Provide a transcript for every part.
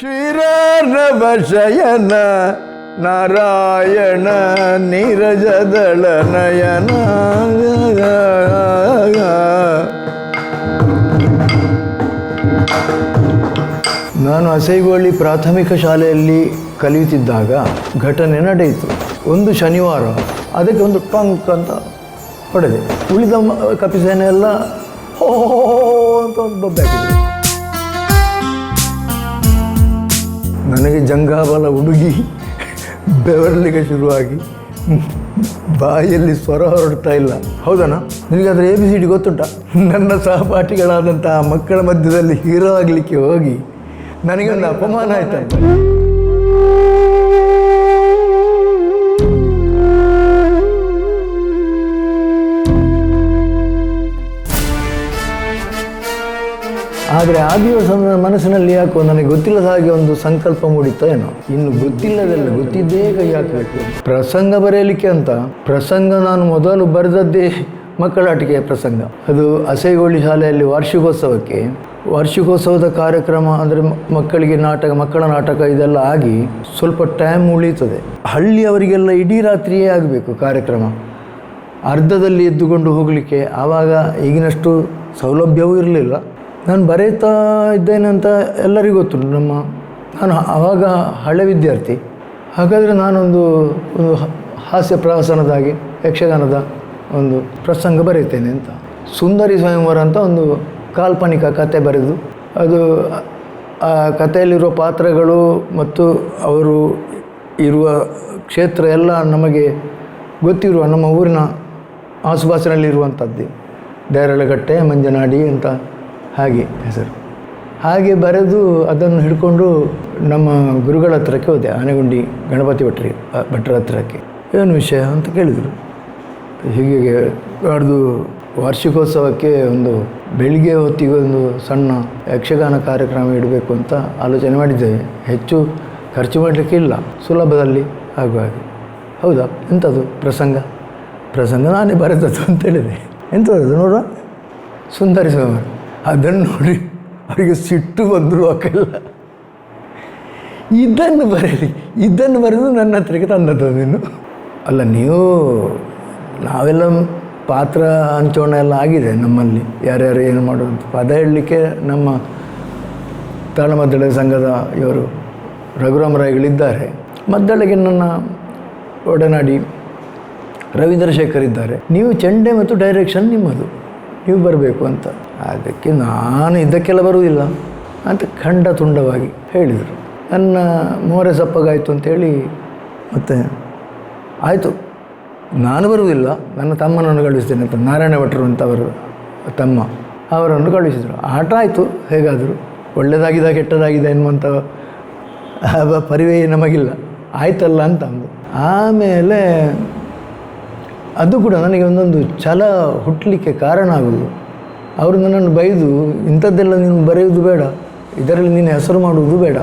ಶ್ರೀರಾಮ ಶಯನ ನಾರಾಯಣ ನೀರಜದಳ ನಯನ. ನಾನು ಅಸೈಗೋಳಿ ಪ್ರಾಥಮಿಕ ಶಾಲೆಯಲ್ಲಿ ಕಲಿಯುತ್ತಿದ್ದಾಗ ಘಟನೆ ನಡೆಯಿತು. ಒಂದು ಶನಿವಾರ ಅದಕ್ಕೆ ಒಂದು ಟಂಕ್ ಅಂತ ಹೊಡೆದೆ. ಉಳಿದ ಕಪಿಸೇನೆ ಎಲ್ಲ ಹೋ ಅಂತ ಒಂದು ಬೊಬ್ಬೆ ಹಾಕಿದೆ. ನನಗೆ ಜಂಘಾಬಲ ಹುಡುಗಿ ಬೆವರಲಿಕ್ಕೆ ಶುರುವಾಗಿ ಬಾಯಲ್ಲಿ ಸ್ವರ ಹೊರಡ್ತಾ ಇಲ್ಲ. ಹೌದಣ್ಣ, ನಿನಗಾದ್ರೆ ABCD ಗೊತ್ತುಂಟ? ನನ್ನ ಸಹಪಾಠಿಗಳಾದಂತಹ ಮಕ್ಕಳ ಮಧ್ಯದಲ್ಲಿ ಹೀರೋ ಆಗಲಿಕ್ಕೆ ಹೋಗಿ ನನಗೊಂದು ಅಪಮಾನ ಆಯ್ತಂತ. ಆದರೆ ಆ ದಿವಸ ಮನಸ್ಸಿನಲ್ಲಿ ಯಾಕೋ ನನಗೆ ಗೊತ್ತಿಲ್ಲದ ಹಾಗೆ ಒಂದು ಸಂಕಲ್ಪ ಮೂಡಿತ್ತೋ ಏನೋ, ಇನ್ನು ಗೊತ್ತಿಲ್ಲದೆಲ್ಲ ಗೊತ್ತಿದ್ದೇ ಕೈ ಹಾಕಬೇಕು. ಪ್ರಸಂಗ ಬರೆಯಲಿಕ್ಕೆ ಅಂತ ಪ್ರಸಂಗ ನಾನು ಮೊದಲು ಬರೆದದ್ದೇ ಮಕ್ಕಳಾಟಿಕೆಯ ಪ್ರಸಂಗ. ಅದು ಅಸೈಗೋಳಿ ಶಾಲೆಯಲ್ಲಿ ವಾರ್ಷಿಕೋತ್ಸವದ ಕಾರ್ಯಕ್ರಮ ಅಂದರೆ ಮಕ್ಕಳಿಗೆ ನಾಟಕ, ಮಕ್ಕಳ ನಾಟಕ ಇದೆಲ್ಲ ಆಗಿ ಸ್ವಲ್ಪ ಟೈಮ್ ಉಳೀತದೆ. ಹಳ್ಳಿಯವರಿಗೆಲ್ಲ ಇಡೀ ರಾತ್ರಿಯೇ ಆಗಬೇಕು ಕಾರ್ಯಕ್ರಮ. ಅರ್ಧದಲ್ಲಿ ಎದ್ದುಕೊಂಡು ಹೋಗಲಿಕ್ಕೆ ಆವಾಗ ಈಗಿನಷ್ಟು ಸೌಲಭ್ಯವೂ ಇರಲಿಲ್ಲ. ನಾನು ಬರೀತಾ ಇದ್ದೇನೆ ಅಂತ ಎಲ್ಲರಿಗೂ ಗೊತ್ತು. ನಾನು ಆವಾಗ ಹಳೆ ವಿದ್ಯಾರ್ಥಿ. ಹಾಗಾದರೆ ನಾನೊಂದು ಹಾಸ್ಯ ಪ್ರಹಸನದಾಗಿ ಯಕ್ಷಗಾನದ ಒಂದು ಪ್ರಸಂಗ ಬರೀತೇನೆ ಅಂತ. ಸುಂದರಿ ಸ್ವಯಂವರ ಅಂತ ಒಂದು ಕಾಲ್ಪನಿಕ ಕತೆ ಬರೆದು, ಅದು ಆ ಕಥೆಯಲ್ಲಿರುವ ಪಾತ್ರಗಳು ಮತ್ತು ಅವರು ಇರುವ ಕ್ಷೇತ್ರ ಎಲ್ಲ ನಮಗೆ ಗೊತ್ತಿರುವ ನಮ್ಮ ಊರಿನ ಆಸುಪಾಸಿನಲ್ಲಿರುವಂಥದ್ದು. ದೇರಳಗಟ್ಟೆ, ಮಂಜನಾಡಿ ಅಂತ ಹಾಗೆ ಹೆಸರು. ಹಾಗೆ ಬರೆದು ಅದನ್ನು ಹಿಡ್ಕೊಂಡು ನಮ್ಮ ಗುರುಗಳ ಹತ್ರಕ್ಕೆ ಹೋದೆ. ಆನೆಗುಂಡಿ ಗಣಪತಿ ಭಟ್ರ ಹತ್ರಕ್ಕೆ. ಏನು ವಿಷಯ ಅಂತ ಕೇಳಿದರು. ಹೀಗೆ ಅದು ವಾರ್ಷಿಕೋತ್ಸವಕ್ಕೆ ಒಂದು ಬೆಳಿಗ್ಗೆ ಹೊತ್ತಿಗೆ ಒಂದು ಸಣ್ಣ ಯಕ್ಷಗಾನ ಕಾರ್ಯಕ್ರಮ ಇಡಬೇಕು ಅಂತ ಆಲೋಚನೆ ಮಾಡಿದ್ದೇವೆ. ಹೆಚ್ಚು ಖರ್ಚು ಮಾಡಲಿಕ್ಕೆ ಇಲ್ಲ, ಸುಲಭದಲ್ಲಿ ಆಗುವ ಹಾಗೆ. ಹೌದಾ, ಎಂಥದ್ದು ಪ್ರಸಂಗ ನಾನೇ ಬರೆದದ್ದು ಅಂತೇಳಿದೆ. ಎಂಥದ್ದು ನೋಡುವ, ಸುಂದರಿ ಸ್ವಯಂವರ. ಅದನ್ನು ನೋಡಿ ಅವರಿಗೆ ಸಿಟ್ಟು ಬಂದರು. ಅಕ್ಕೆಲ್ಲ ಇದನ್ನು ಬರೆದು ನನ್ನ ಹತ್ರಕ್ಕೆ ತಂದದ್ದು. ನೀನು ಅಲ್ಲ, ನಾವೆಲ್ಲ ಪಾತ್ರ ಹಂಚೋಣ ಎಲ್ಲ ಆಗಿದೆ ನಮ್ಮಲ್ಲಿ, ಯಾರ್ಯಾರು ಏನು ಮಾಡೋದು ಪದ ಹೇಳಲಿಕ್ಕೆ. ನಮ್ಮ ತಾಳಮದ್ದಳೆ ಸಂಘದ ಇವರು ರಘುರಾಮರಾಯಗಳಿದ್ದಾರೆ, ಮದ್ದಳೆಗೆ ನನ್ನ ಒಡನಾಡಿ ರವೀಂದ್ರ ಶೇಖರ್ ಇದ್ದಾರೆ. ನೀವು ಚೆಂಡೆ ಮತ್ತು ಡೈರೆಕ್ಷನ್ ನಿಮ್ಮದು, ನೀವು ಬರಬೇಕು ಅಂತ. ಅದಕ್ಕೆ ನಾನು ಇದಕ್ಕೆಲ್ಲ ಬರುವುದಿಲ್ಲ ಅಂತ ಖಂಡ ತುಂಡವಾಗಿ ಹೇಳಿದರು. ನನ್ನ ಮೋರೆ ಸಪ್ಪಗಾಯಿತು ಅಂಥೇಳಿ ಮತ್ತೆ ಆಯಿತು, ನಾನು ಬರುವುದಿಲ್ಲ, ನನ್ನ ತಮ್ಮನನ್ನು ಕಳಿಸ್ತೇನೆ ಅಂತ ನಾರಾಯಣ ಭಟ್ರು ಅಂತ ಅವರು ತಮ್ಮ, ಅವರನ್ನು ಕಳಿಸಿದರು. ಆಟ ಆಯಿತು, ಹೇಗಾದರೂ ಒಳ್ಳೆಯದಾಗಿದೆ ಕೆಟ್ಟದಾಗಿದೆ ಎನ್ನುವಂಥ ಪರಿವೇ ನಮಗಿಲ್ಲ, ಆಯ್ತಲ್ಲ ಅಂತ ಅಂದು. ಆಮೇಲೆ ಅದು ಕೂಡ ನನಗೆ ಒಂದೊಂದು ಛಲ ಹುಟ್ಟಲಿಕ್ಕೆ ಕಾರಣ ಆಗೋದು. ಅವರು ನನ್ನನ್ನು ಬೈದು, ಇಂಥದ್ದೆಲ್ಲ ನೀನು ಬರೆಯುವುದು ಬೇಡ, ಇದರಲ್ಲಿ ನೀನು ಹೆಸರು ಮಾಡುವುದು ಬೇಡ,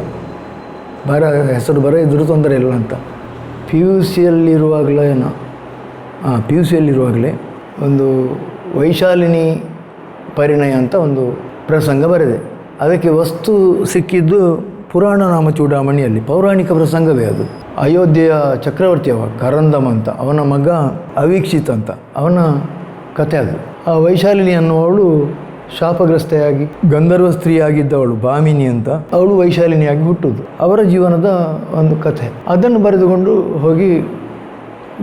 ಹೆಸರು ಬರೆಯಿದ್ರು ತೊಂದರೆ ಇಲ್ಲ ಅಂತ. PUC ಯಲ್ಲಿರುವಾಗಲೇ ಒಂದು ವೈಶಾಲಿನಿ ಪರಿಣಯ ಅಂತ ಒಂದು ಪ್ರಸಂಗ ಬರೆದೆ. ಅದಕ್ಕೆ ವಸ್ತು ಸಿಕ್ಕಿದ್ದು ಪುರಾಣ ನಾಮ ಚೂಡಾಮಣಿಯಲ್ಲಿ, ಪೌರಾಣಿಕ ಪ್ರಸಂಗವೇ ಅದು. ಅಯೋಧ್ಯೆಯ ಚಕ್ರವರ್ತಿಯವ ಕರಂದಮ ಅಂತ, ಅವನ ಮಗ ಅವೀಕ್ಷಿತ್ ಅಂತ, ಅವನ ಕಥೆ ಅದು. ಆ ವೈಶಾಲಿನಿ ಅನ್ನುವವಳು ಶಾಪಗ್ರಸ್ತೆಯಾಗಿ ಗಂಧರ್ವ ಸ್ತ್ರೀಯಾಗಿದ್ದವಳು ಭಾಮಿನಿ ಅಂತ, ಅವಳು ವೈಶಾಲಿನಿಯಾಗಿ ಹುಟ್ಟುವುದು. ಅವರ ಜೀವನದ ಒಂದು ಕಥೆ. ಅದನ್ನು ಬರೆದುಕೊಂಡು ಹೋಗಿ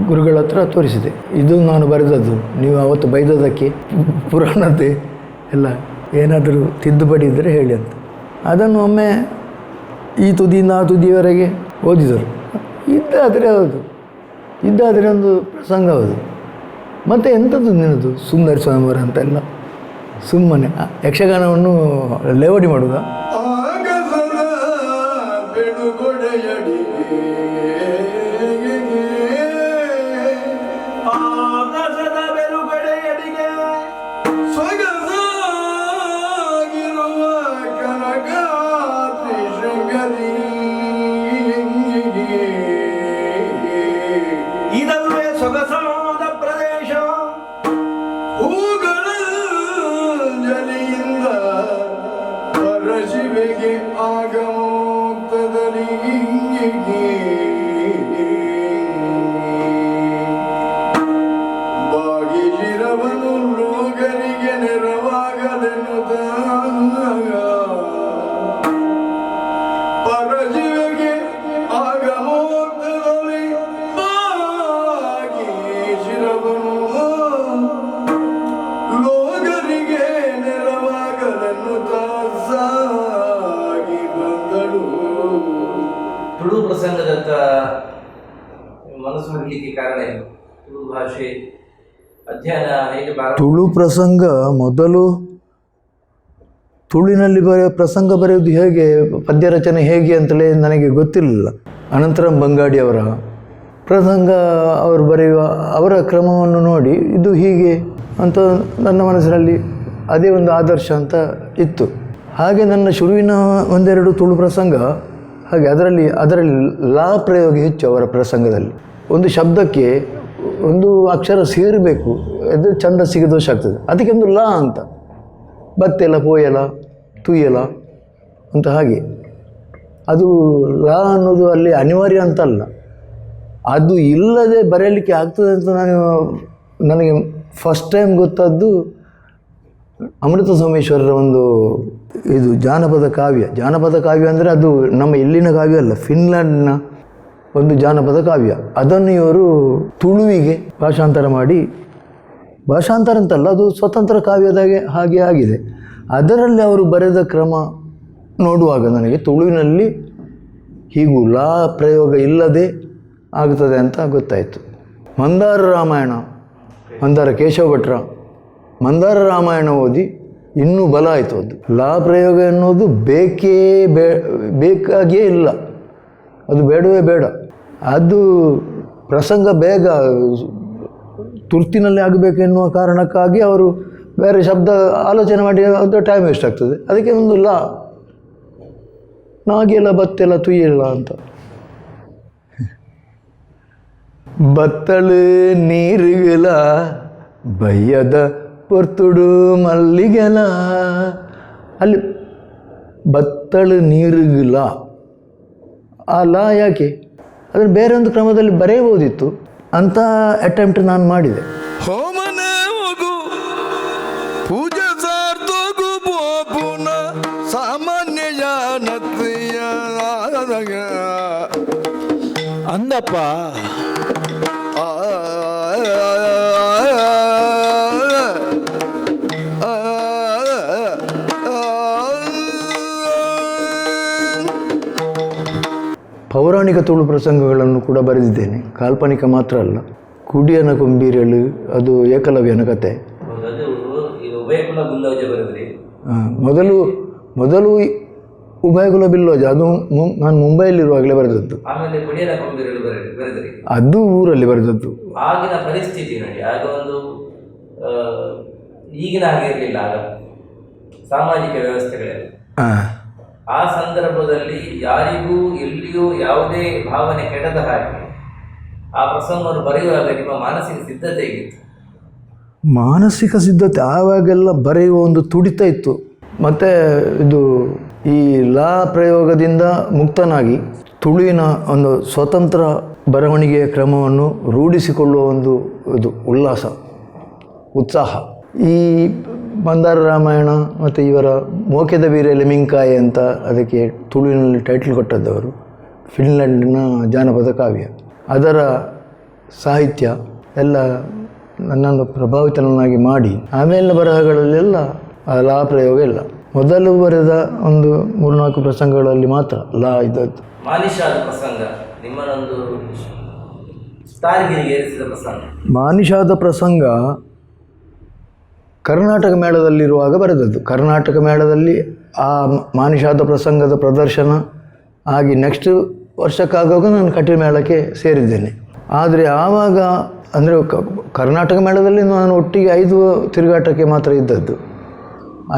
ಗುರುಗಳ ಹತ್ರ ತೋರಿಸಿದೆ. ಇದು ನಾನು ಬರೆದದ್ದು, ನೀವು ಅವತ್ತು ಬೈದದಕ್ಕೆ ಪುರಾಣದ್ದೇ ಎಲ್ಲ ಏನಾದರೂ ತಿದ್ದುಪಡಿ ಇದ್ದರೆ ಹೇಳಿ ಅಂತ. ಅದನ್ನು ಒಮ್ಮೆ ಈ ತುದಿಯಿಂದ ಆ ತುದಿಯವರೆಗೆ ಓದಿದರು. ಇದ್ದಾದರೆ ಹೌದು, ಇದ್ದಾದರೆ ಒಂದು ಪ್ರಸಂಗ ಹೌದು. ಮತ್ತು ಎಂಥದ್ದು ನಿನ್ನದು ಸುಂದರಿ ಸ್ವಯಂವರ ಅಂತೆಲ್ಲ ಸುಮ್ಮನೆ ಯಕ್ಷಗಾನವನ್ನು ಲೇವಡಿ ಮಾಡುವುದಾ? ತುಳು ಪ್ರಸಂಗದತ್ತ ಮನಸ್ಸು ಮಾಡಲಿಕ್ಕೆ ಕಾರಣ ಏನು? ತುಳು ಭಾಷೆ ಅಧ್ಯಯನ ಹೇಗೆ? ತುಳು ಪ್ರಸಂಗ ಮೊದಲು ತುಳುವಿನಲ್ಲಿ ಪ್ರಸಂಗ ಬರೆಯುವುದು ಹೇಗೆ, ಪದ್ಯ ರಚನೆ ಹೇಗೆ ಅಂತಲೇ ನನಗೆ ಗೊತ್ತಿರಲಿಲ್ಲ. ಅನಂತರ ಬಂಗಾಡಿಯವರ ಪ್ರಸಂಗ ಅವರು ಬರೆಯುವ ಅವರ ಕ್ರಮವನ್ನು ನೋಡಿ ಇದು ಹೀಗೆ ಅಂತ ನನ್ನ ಮನಸ್ಸಿನಲ್ಲಿ ಅದೇ ಒಂದು ಆದರ್ಶ ಅಂತ ಇತ್ತು. ಹಾಗೆ ನನ್ನ ಶುರುವಿನ ಒಂದೆರಡು ತುಳು ಪ್ರಸಂಗ ಹಾಗೆ ಅದರಲ್ಲಿ ಲಾ ಪ್ರಯೋಗ ಹೆಚ್ಚು ಅವರ ಪ್ರಸಂಗದಲ್ಲಿ. ಒಂದು ಶಬ್ದಕ್ಕೆ ಒಂದು ಅಕ್ಷರ ಸೇರಬೇಕು, ಅದು ಛಂದಸ್ಸಿಗೆ ದೋಷ ಆಗ್ತದೆ. ಅದಕ್ಕೆ ಒಂದು ಲಾ ಅಂತ, ಬತ್ತೆಲ ಪೋಯಲ ತುಯ್ಯಲ ಅಂತ ಹಾಗೆ. ಅದು ಲಾ ಅನ್ನೋದು ಅಲ್ಲಿ ಅನಿವಾರ್ಯ ಅಂತಲ್ಲ, ಅದು ಇಲ್ಲದೆ ಬರೆಯಲಿಕ್ಕೆ ಆಗ್ತದೆ ಅಂತ ನನಗೆ ಫಸ್ಟ್ ಟೈಮ್ ಗೊತ್ತಾದ್ದು ಅಮೃತ ಸೋಮೇಶ್ವರರ ಒಂದು ಇದು ಜಾನಪದ ಕಾವ್ಯ ಅಂದರೆ ಅದು ನಮ್ಮ ಇಲ್ಲಿನ ಕಾವ್ಯ ಅಲ್ಲ, ಫಿನ್ಲ್ಯಾಂಡ್ನ ಒಂದು ಜಾನಪದ ಕಾವ್ಯ. ಅದನ್ನು ಇವರು ತುಳುವಿಗೆ ಭಾಷಾಂತರ ಮಾಡಿ, ಭಾಷಾಂತರ ಅಂತಲ್ಲ, ಅದು ಸ್ವತಂತ್ರ ಕಾವ್ಯದಾಗೆ ಹಾಗೆ ಆಗಿದೆ. ಅದರಲ್ಲಿ ಅವರು ಬರೆದ ಕ್ರಮ ನೋಡುವಾಗ ನನಗೆ ತುಳುವಿನಲ್ಲಿ ಹೀಗೂ ಲಾ ಪ್ರಯೋಗ ಇಲ್ಲದೆ ಆಗ್ತದೆ ಅಂತ ಗೊತ್ತಾಯಿತು. ಮಂದಾರ ರಾಮಾಯಣ, ಮಂದಾರ ಕೇಶವ ಭಟ್ರ ಮಂದಾರ ರಾಮಾಯಣ ಓದಿ ಇನ್ನೂ ಬಲ ಆಯಿತು. ಅದು ಲಾ ಪ್ರಯೋಗ ಎನ್ನುವುದು ಬೇಕಾಗಿಯೇ ಇಲ್ಲ, ಅದು ಬೇಡವೇ ಬೇಡ. ಅದು ಪ್ರಸಂಗ ಬೇಗ ತುರ್ತಿನಲ್ಲಿ ಆಗಬೇಕೆನ್ನುವ ಕಾರಣಕ್ಕಾಗಿ ಅವರು ಬೇರೆ ಶಬ್ದ ಆಲೋಚನೆ ಮಾಡಿ ಅದು ಟೈಮ್ ವೇಸ್ಟ್ ಆಗ್ತದೆ. ಅದಕ್ಕೆ ಒಂದು ಲಾ, ನಾಗೆಲ್ಲ ಬತ್ತೆಲ್ಲ ತುಯ್ಯಲ್ಲ ಅಂತ. ಬತ್ತಳು ನೀರುಗಳ ಬಯ್ಯದ ಪೊರ್ತುಡು ಮಲ್ಲಿಗೆಲ, ಅಲ್ಲಿ ಬತ್ತಳು ನೀರುಗಳ ಆ ಲಾ ಯಾಕೆ, ಅದನ್ನು ಬೇರೆ ಒಂದು ಕ್ರಮದಲ್ಲಿ ಬರೆಯಬಹುದಿತ್ತು ಅಂತ ಅಟೆಂಪ್ಟ್ ನಾನು ಮಾಡಿದೆ. ಹೋಮನೆ ಹೋಗು ಪೂಜೆ ಸಾರ್ತೋಗು ಪೋಪುನ ಸಾಮಾನ್ಯ ಜಾನತ್ರಿಯ ಅಂದಪ್ಪ. ಪೌರಾಣಿಕ ತುಳು ಪ್ರಸಂಗಗಳನ್ನು ಕೂಡ ಬರೆದಿದ್ದೇನೆ, ಕಾಲ್ಪನಿಕ ಮಾತ್ರ ಅಲ್ಲ. ಕುಡಿಯನ ಕೊಂಬೀರಳು ಅದು ಏಕಲವ್ಯನ ಕತೆ. ಮೊದಲು ಉಭಯಕುಲ ಬಿಲ್ಲೋಜ, ಅದು ನಾನು ಮುಂಬೈಯಲ್ಲಿರುವಾಗಲೇ ಬರೆದದ್ದು. ಅದು ಊರಲ್ಲಿ ಬರೆದದ್ದು. ಆಗಿನ ಪರಿಸ್ಥಿತಿ ನೋಡಿ, ಆಗ ಒಂದು ಈಗಿನ ಹಾಗೆ ಇರಲಿಲ್ಲ ಆಗ ಸಾಮಾಜಿಕ ವ್ಯವಸ್ಥೆಗಳೆಲ್ಲ. ಆ ಸಂದರ್ಭದಲ್ಲಿ ಯಾರಿಗೂ ಎಲ್ಲಿಯೂ ಯಾವುದೇ ಭಾವನೆ ಕೆಡದ ಹಾಗೆ ಆ ಪ್ರಸಂಗವನ್ನು ಬರೆಯುವಾಗ ನಿಮ್ಮ ಮಾನಸಿಕ ಸಿದ್ಧತೆ ಹೇಗಿತ್ತು? ಮಾನಸಿಕ ಸಿದ್ಧತೆ ಆವಾಗೆಲ್ಲ ಬರೆಯುವ ಒಂದು ತುಡಿತ ಇತ್ತು. ಮತ್ತು ಇದು ಈ ಲಾ ಪ್ರಯೋಗದಿಂದ ಮುಕ್ತನಾಗಿ ತುಳುವಿನ ಒಂದು ಸ್ವತಂತ್ರ ಬರವಣಿಗೆಯ ಕ್ರಮವನ್ನು ರೂಢಿಸಿಕೊಳ್ಳುವ ಒಂದು ಇದು ಉಲ್ಲಾಸ, ಉತ್ಸಾಹ. ಈ ಮಂದಾರ ರಾಮಾಯಣ ಮತ್ತು ಇವರ ಮೋಕೆದ ಬೀರೆ ಲೆಮಿಂಕಾಯೆ ಅಂತ ಅದಕ್ಕೆ ತುಳುವಿನಲ್ಲಿ ಟೈಟಲ್ ಕೊಟ್ಟದ್ದವರು, ಫಿನ್ಲ್ಯಾಂಡಿನ ಜಾನಪದ ಕಾವ್ಯ. ಅದರ ಸಾಹಿತ್ಯ ಎಲ್ಲ ನನ್ನನ್ನು ಪ್ರಭಾವಿತನನ್ನಾಗಿ ಮಾಡಿ ಆಮೇಲಿನ ಬರಹಗಳಲ್ಲೆಲ್ಲ ಲಾ ಪ್ರಯೋಗ ಇಲ್ಲ. ಮೊದಲು ಬರೆದ ಒಂದು 3-4 ಪ್ರಸಂಗಗಳಲ್ಲಿ ಮಾತ್ರ ಲಾ ಇದ್ದದ್ದು. ಮಾನಿಷಾದ ಪ್ರಸಂಗ ನಿಮ್ಮನ್ನೊಂದು ಸ್ಟಾರ್ಗಿರಿಗೆ ಏರಿಸಿದ ಪ್ರಸಂಗ. ಮಾನಿಷಾದ ಪ್ರಸಂಗ ಕರ್ನಾಟಕ ಮೇಳದಲ್ಲಿರುವಾಗ ಬರೆದದ್ದು. ಕರ್ನಾಟಕ ಮೇಳದಲ್ಲಿ ಆ ಮಾನಿಷಾದ ಪ್ರಸಂಗದ ಪ್ರದರ್ಶನ ಆಗಿ ನೆಕ್ಸ್ಟ್ ವರ್ಷಕ್ಕಾಗುವಾಗ ನಾನು ಕಟೀಲು ಮೇಳಕ್ಕೆ ಸೇರಿದ್ದೇನೆ. ಆದರೆ ಆವಾಗ ಅಂದರೆ ಕರ್ನಾಟಕ ಮೇಳದಲ್ಲಿ ನಾನು ಒಟ್ಟಿಗೆ 5 ತಿರುಗಾಟಕ್ಕೆ ಮಾತ್ರ ಇದ್ದದ್ದು.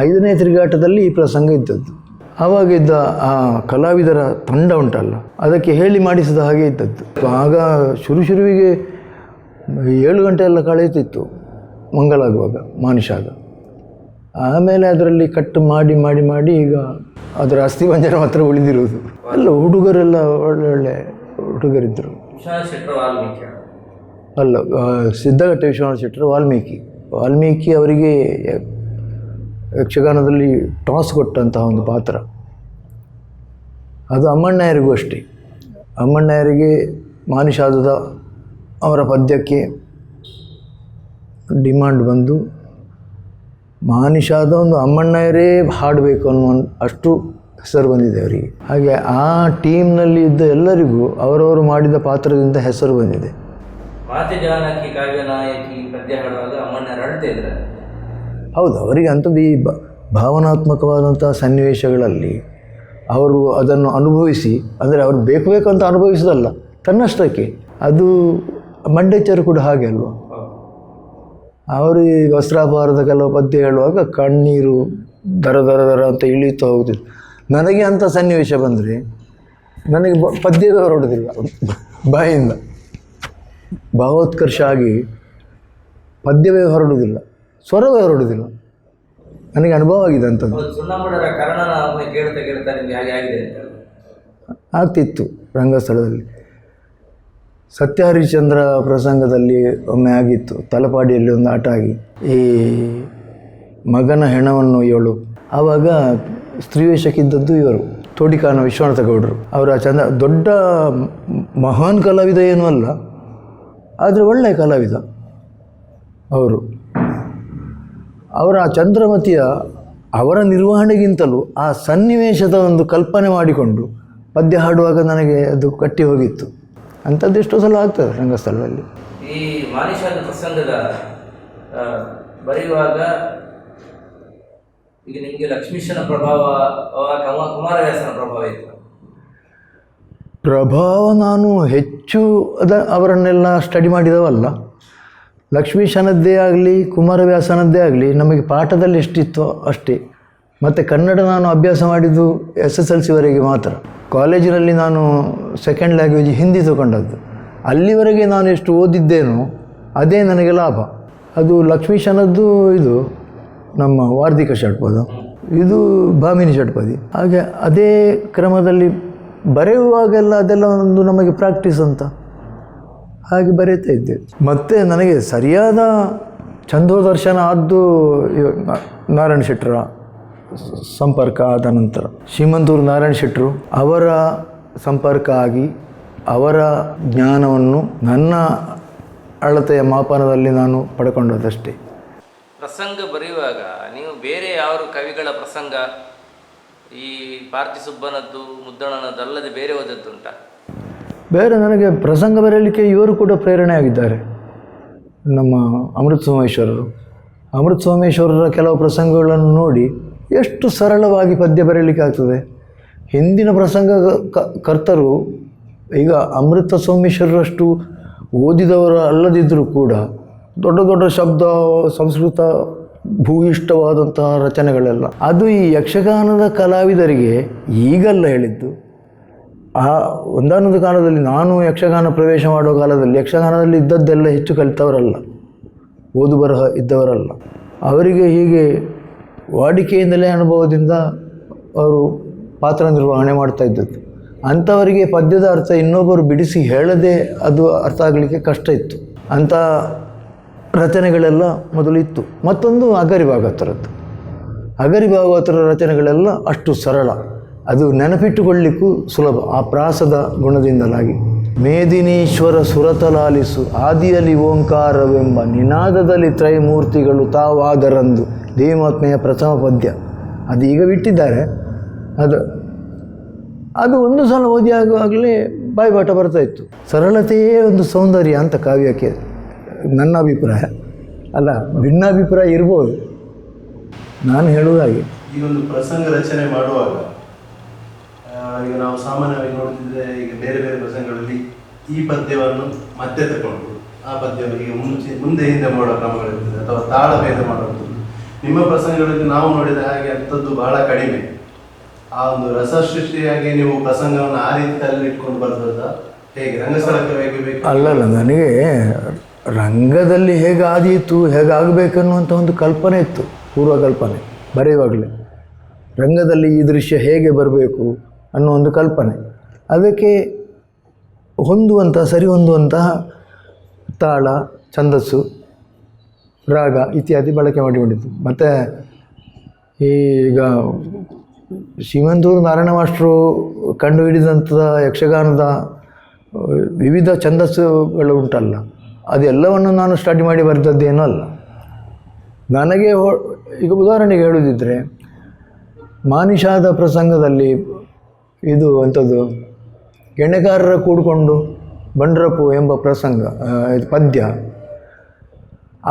5ನೇ ತಿರುಗಾಟದಲ್ಲಿ ಈ ಪ್ರಸಂಗ ಇದ್ದದ್ದು. ಆವಾಗಿದ್ದ ಆ ಕಲಾವಿದರ ತಂಡ ಉಂಟಲ್ಲ, ಅದಕ್ಕೆ ಹೇಳಿ ಮಾಡಿಸಿದ ಹಾಗೆ ಇದ್ದದ್ದು. ಆಗ ಶುರುವಿಗೆ 7 ಗಂಟೆ ಎಲ್ಲ ಕಳೆಯುತ್ತಿತ್ತು ಮಂಗಳಾಗುವಾಗ ಮಾನಿಷಾದ. ಆಮೇಲೆ ಅದರಲ್ಲಿ ಕಟ್ ಮಾಡಿ ಮಾಡಿ ಮಾಡಿ ಈಗ ಅದರ ಅಸ್ಥಿಪಂಜರ ಮಾತ್ರ ಉಳಿದಿರುವುದು. ಎಲ್ಲ ಹುಡುಗರೆಲ್ಲ ಒಳ್ಳೆ ಹುಡುಗರಿದ್ದರು. ಅಲ್ಲ, ಸಿದ್ಧಗಟ್ಟೆ ವಿಶ್ವನಾಥ ಶೆಟ್ಟರು ವಾಲ್ಮೀಕಿ ಅವರಿಗೆ ಯಕ್ಷಗಾನದಲ್ಲಿ ಟಾಸ್ ಕೊಟ್ಟಂತಹ ಒಂದು ಪಾತ್ರ. ಅದು ಅಮ್ಮಣ್ಣಯ್ಯರಿಗೂ ಅಷ್ಟೇ. ಅಮ್ಮಣ್ಣಯ್ಯರಿಗೆ ಮಾನಿಷಾದದ ಅವರ ಪದ್ಯಕ್ಕೆ ಡಿಮಾಂಡ್ ಬಂದು ಮಾನಿಷಾದ ಒಂದು ಅಮ್ಮಣ್ಣಯ್ಯರೇ ಹಾಡಬೇಕು ಅನ್ನುವ ಅಷ್ಟು ಹೆಸರು ಬಂದಿದೆ ಅವರಿಗೆ. ಹಾಗೆ ಆ ಟೀಮ್ನಲ್ಲಿ ಇದ್ದ ಎಲ್ಲರಿಗೂ ಅವರವರು ಮಾಡಿದ ಪಾತ್ರದಿಂದ ಹೆಸರು ಬಂದಿದೆ. ಮಾತೆ ಜಾನಕಿ ಕಾವ್ಯ ನಾಯಕಿ ಪದ್ಯ ಹಾಡುವಾಗ ಅಮ್ಮಣ್ಣ ಅಳ್ತಾ ಇದ್ದಾರೆ. ಹೌದು, ಅವರಿಗೆ ಅಂಥದ್ದು ಈ ಭಾವನಾತ್ಮಕವಾದಂಥ ಸನ್ನಿವೇಶಗಳಲ್ಲಿ ಅವರು ಅದನ್ನು ಅನುಭವಿಸಿ, ಅಂದರೆ ಅವರು ಬೇಕು ಅಂತ ಅನುಭವಿಸೋದಲ್ಲ, ತನ್ನಷ್ಟಕ್ಕೆ. ಅದು ಮಂಡೇಚರು ಕೂಡ ಹಾಗೆ ಅಲ್ವ, ಅವರು ಈ ವಸ್ತ್ರಾಪಹಾರದ ಕೆಲವು ಪದ್ಯ ಹೇಳುವಾಗ ಕಣ್ಣೀರು ದರ ದರ ದರ ಅಂತ ಇಳಿಯುತ್ತಾ ಹೋಗ್ತಿತ್ತು. ನನಗೆ ಅಂಥ ಸನ್ನಿವೇಶ ಬಂದರೆ ನನಗೆ ಪದ್ಯವೇ ಹೊರಡುವುದಿಲ್ಲ ಬಾಯಿಂದ, ಭಾವೋತ್ಕರ್ಷ ಆಗಿ ಪದ್ಯವೇ ಹೊರಡುವುದಿಲ್ಲ, ಸ್ವರವೇ ಹೊರಡುವುದಿಲ್ಲ. ನನಗೆ ಅನುಭವ ಆಗಿದೆ ಅಂಥದ್ದು. ಸುಣ್ಣಮುಡರ ಕರ್ಣನ ಕೇಳ್ತಾ ನಿಮಗೆ ಹಾಗೆ ಆಗಿದೆ ಆಗ್ತಿತ್ತು ರಂಗಸ್ಥಳದಲ್ಲಿ. ಸತ್ಯ ಹರಿಶ್ಚಂದ್ರ ಪ್ರಸಂಗದಲ್ಲಿ ಒಮ್ಮೆ ಆಗಿತ್ತು, ತಲಪಾಡಿಯಲ್ಲಿ ಒಂದು ಆಟ ಆಗಿ ಈ ಮಗನ ಹೆಣವನ್ನು ಇವಳು, ಆವಾಗ ಸ್ತ್ರೀವೇಷಕ್ಕಿದ್ದದ್ದು ಇವರು ತೋಡಿಕಾನ ವಿಶ್ವನಾಥ ಗೌಡರು. ಅವರ ದೊಡ್ಡ ಮಹಾನ್ ಕಲಾವಿದ ಏನೂ ಅಲ್ಲ, ಆದರೆ ಒಳ್ಳೆಯ ಕಲಾವಿದ ಅವರು. ಅವರ ಚಂದ್ರಮತಿಯ ಅವರ ನಿರ್ವಹಣೆಗಿಂತಲೂ ಆ ಸನ್ನಿವೇಶದ ಒಂದು ಕಲ್ಪನೆ ಮಾಡಿಕೊಂಡು ಪದ್ಯ ಹಾಡುವಾಗ ನನಗೆ ಅದು ಕಟ್ಟಿ ಹೋಗಿತ್ತು. ಅಂಥದ್ದು ಎಷ್ಟೋ ಸಲ ಆಗ್ತದೆ ರಂಗಸ್ಥಳದಲ್ಲಿ. ಈ ಮಾನಿಷಾದ ಪ್ರಸಂಗದ ಬರೆಯುವಾಗ ಈಗ ನಿಮಗೆ ಲಕ್ಷ್ಮೀಶನ ಪ್ರಭಾವ, ಕುಮಾರವ್ಯಾಸನ ಪ್ರಭಾವ ಇತ್ತು? ಪ್ರಭಾವ ನಾನು ಹೆಚ್ಚು ಅವರನ್ನೆಲ್ಲ ಸ್ಟಡಿ ಮಾಡಿದವಲ್ಲ. ಲಕ್ಷ್ಮೀಶನದ್ದೇ ಆಗಲಿ ಕುಮಾರವ್ಯಾಸನದ್ದೇ ಆಗಲಿ ನಮಗೆ ಪಾಠದಲ್ಲಿ ಎಷ್ಟಿತ್ತೋ ಅಷ್ಟೇ. ಮತ್ತು ಕನ್ನಡ ನಾನು ಅಭ್ಯಾಸ ಮಾಡಿದ್ದು SSLCವರೆಗೆ ಮಾತ್ರ. ಕಾಲೇಜಿನಲ್ಲಿ ನಾನು ಸೆಕೆಂಡ್ ಲ್ಯಾಂಗ್ವೇಜ್ ಹಿಂದಿ ತಗೊಂಡದ್ದು. ಅಲ್ಲಿವರೆಗೆ ನಾನು ಎಷ್ಟು ಓದಿದ್ದೇನೋ ಅದೇ ನನಗೆ ಲಾಭ. ಅದು ಲಕ್ಷ್ಮೀಶನದ್ದು ಇದು ನಮ್ಮ ವಾರ್ಧಿಕ ಷಟ್ಪದ, ಇದು ಭಾಮಿನಿ ಷಟ್ಪದಿ. ಹಾಗೆ ಅದೇ ಕ್ರಮದಲ್ಲಿ ಬರೆಯುವಾಗೆಲ್ಲ ಅದೆಲ್ಲ ಒಂದು ನಮಗೆ ಪ್ರಾಕ್ಟೀಸ್ ಅಂತ ಹಾಗೆ ಬರೀತಾ ಇದ್ದೆ. ಮತ್ತು ನನಗೆ ಸರಿಯಾದ ಛಂದೋದರ್ಶನ ಆದ್ದು ನಾರಾಯಣ ಶೆಟ್ಟರ ಸಂಪರ್ಕ ಆದ ನಂತರ. ಶ್ರೀಮಂತೂರು ನಾರಾಯಣ ಶೆಟ್ಟರು ಅವರ ಸಂಪರ್ಕ ಆಗಿ ಅವರ ಜ್ಞಾನವನ್ನು ನನ್ನ ಅಳತೆಯ ಮಾಪನದಲ್ಲಿ ನಾನು ಪಡ್ಕೊಂಡದಷ್ಟೇ. ಪ್ರಸಂಗ ಬರೆಯುವಾಗ ನೀವು ಬೇರೆ ಯಾವ ಕವಿಗಳ ಪ್ರಸಂಗ ಈ ಪಾರ್ತಿ ಸುಬ್ಬನದ್ದು ಮುದ್ದಣ್ಣನದ್ದಲ್ಲದೆ ಬೇರೆ ಓದದ್ದುಂಟ? ಬೇರೆ ನನಗೆ ಪ್ರಸಂಗ ಬರೆಯಲಿಕ್ಕೆ ಇವರು ಕೂಡ ಪ್ರೇರಣೆ ಆಗಿದ್ದಾರೆ. ನಮ್ಮ ಅಮೃತ ಸೋಮೇಶ್ವರರು. ಅಮೃತ ಸೋಮೇಶ್ವರರ ಕೆಲವು ಪ್ರಸಂಗಗಳನ್ನು ನೋಡಿ ಎಷ್ಟು ಸರಳವಾಗಿ ಪದ್ಯ ಬರೆಯಲಿಕ್ಕೆ ಆಗ್ತದೆ. ಹಿಂದಿನ ಪ್ರಸಂಗ ಕರ್ತರು ಈಗ ಅಮೃತ ಸೋಮೇಶ್ವರರಷ್ಟು ಓದಿದವರು ಅಲ್ಲದಿದ್ದರೂ ಕೂಡ ದೊಡ್ಡ ದೊಡ್ಡ ಶಬ್ದ, ಸಂಸ್ಕೃತ ಭೂಯಿಷ್ಠವಾದಂತಹ ರಚನೆಗಳೆಲ್ಲ ಅದು ಈ ಯಕ್ಷಗಾನದ ಕಲಾವಿದರಿಗೆ ಈಗಲ್ಲ ಹೇಳಿದ್ದು. ಆ ಒಂದಾನೊಂದು ಕಾಲದಲ್ಲಿ ನಾನು ಯಕ್ಷಗಾನ ಪ್ರವೇಶ ಮಾಡುವ ಕಾಲದಲ್ಲಿ ಯಕ್ಷಗಾನದಲ್ಲಿ ಇದ್ದದ್ದೆಲ್ಲ ಹೆಚ್ಚು ಕಲಿತವರಲ್ಲ, ಓದು ಬರಹ ಇದ್ದವರಲ್ಲ. ಅವರಿಗೆ ಹೀಗೆ ವಾಡಿಕೆಯಿಂದಲೇ ಅನುಭವದಿಂದ ಅವರು ಪಾತ್ರ ನಿರ್ವಹಣೆ ಮಾಡ್ತಾ ಇದ್ದದ್ದು. ಅಂಥವರಿಗೆ ಪದ್ಯದ ಅರ್ಥ ಇನ್ನೊಬ್ಬರು ಬಿಡಿಸಿ ಹೇಳದೆ ಅದು ಅರ್ಥ ಆಗಲಿಕ್ಕೆ ಕಷ್ಟ ಇತ್ತು. ಅಂಥ ರಚನೆಗಳೆಲ್ಲ ಮೊದಲು ಇತ್ತು. ಮತ್ತೊಂದು ಅಗರಿ ಭಾಗವತರದ್ದು. ಅಗರಿ ಭಾಗವತರ ರಚನೆಗಳೆಲ್ಲ ಅಷ್ಟು ಸರಳ, ಅದು ನೆನಪಿಟ್ಟುಕೊಳ್ಳಿಕ್ಕೂ ಸುಲಭ ಆ ಪ್ರಾಸದ ಗುಣದಿಂದಲಾಗಿ. ಮೇದಿನೀಶ್ವರ ಸುರತಲಾಲಿಸು ಆದಿಯಲ್ಲಿ ಓಂಕಾರವೆಂಬ ನಿನಾದದಲ್ಲಿ ತ್ರೈಮೂರ್ತಿಗಳು ತಾವಾದರಂದು ದೇವಾತ್ಮೆಯ ಪ್ರಥಮ ಪದ್ಯ. ಅದು ಈಗ ಬಿಟ್ಟಿದ್ದಾರೆ. ಅದು ಒಂದು ಸಲ ಓದಿ ಆಗುವಾಗಲೇ ಬಾಯಿಪಾಠ ಬರ್ತಾಯಿತ್ತು. ಸರಳತೆಯೇ ಒಂದು ಸೌಂದರ್ಯ ಅಂತ ಕಾವ್ಯಕ್ಕೆ ನನ್ನ ಅಭಿಪ್ರಾಯ. ಅಲ್ಲ, ಭಿನ್ನಾಭಿಪ್ರಾಯ ಇರ್ಬೋದು. ನಾನು ಹೇಳುವುದಾಗಿ ಈ ಒಂದು ಪ್ರಸಂಗ ರಚನೆ ಮಾಡುವಾಗ ಈಗ ನಾವು ಸಾಮಾನ್ಯವಾಗಿ ನೋಡ್ತಿದ್ರೆ ಈಗ ಬೇರೆ ಬೇರೆ ಪ್ರಸಂಗಗಳಲ್ಲಿ ಈ ಪದ್ಯವನ್ನು ಮತ್ತೆ ತಗೊಂಡು ಆ ಪದ್ಯವನ್ನು ಮುಂದೆ ಹಿಂದೆ ಮಾಡೋ ಕ್ರಮಗಳಿರ್ತದೆ, ಅಥವಾ ತಾಳಭೇದ ಮಾಡುವಂಥದ್ದು. ನಿಮ್ಮ ಪ್ರಸಂಗಗಳಲ್ಲಿ ನಾವು ನೋಡಿದ ಹಾಗೆ ಅಂಥದ್ದು ಬಹಳ ಕಡಿಮೆ. ಆ ಒಂದು ರಸಸೃಷ್ಟಿಯಾಗಿ ನೀವು ಪ್ರಸಂಗವನ್ನು ಆ ರೀತಿಯಲ್ಲಿ ಇಟ್ಕೊಂಡು ಬರ್ತದ ಹೇಗೆ ರಂಗಸ್ಥಳಕ್ಕೆ ಬೇಕು? ಅಲ್ಲಲ್ಲ, ನನಗೆ ರಂಗದಲ್ಲಿ ಹೇಗೆ ಆದೀತು, ಹೇಗಾಗಬೇಕನ್ನುವಂಥ ಒಂದು ಕಲ್ಪನೆ ಇತ್ತು, ಪೂರ್ವಕಲ್ಪನೆ. ಬರೆಯುವಾಗಲೇ ರಂಗದಲ್ಲಿ ಈ ದೃಶ್ಯ ಹೇಗೆ ಬರಬೇಕು ಅನ್ನೋ ಒಂದು ಕಲ್ಪನೆ. ಅದಕ್ಕೆ ಸರಿ ಹೊಂದುವಂತಹ ತಾಳ, ಛಂದಸ್ಸು, ರಾಗ ಇತ್ಯಾದಿ ಬಳಕೆ ಮಾಡಿಕೊಂಡಿದ್ದು. ಮತ್ತು ಈಗ ಶ್ರೀಮಂತೂರು ನಾರಾಯಣ ಮಾಸ್ಟ್ರು ಕಂಡುಹಿಡಿದಂಥ ಯಕ್ಷಗಾನದ ವಿವಿಧ ಛಂದಸ್ಸುಗಳು ಉಂಟಲ್ಲ, ಅದೆಲ್ಲವನ್ನು ನಾನು ಸ್ಟಡಿ ಮಾಡಿ ಬರೆದದ್ದೇನೂ ಅಲ್ಲ. ನನಗೆ ಈಗ ಉದಾಹರಣೆಗೆ ಹೇಳುವುದಿದ್ದರೆ, ಮಾನಿಷಾದ ಪ್ರಸಂಗದಲ್ಲಿ ಇದು ಅಂಥದ್ದು ಗೆಣೆಗಾರರ ಕೂಡಿಕೊಂಡು ಬಂಡ್ರಪ್ಪು ಎಂಬ ಪ್ರಸಂಗ, ಇದು ಪದ್ಯ,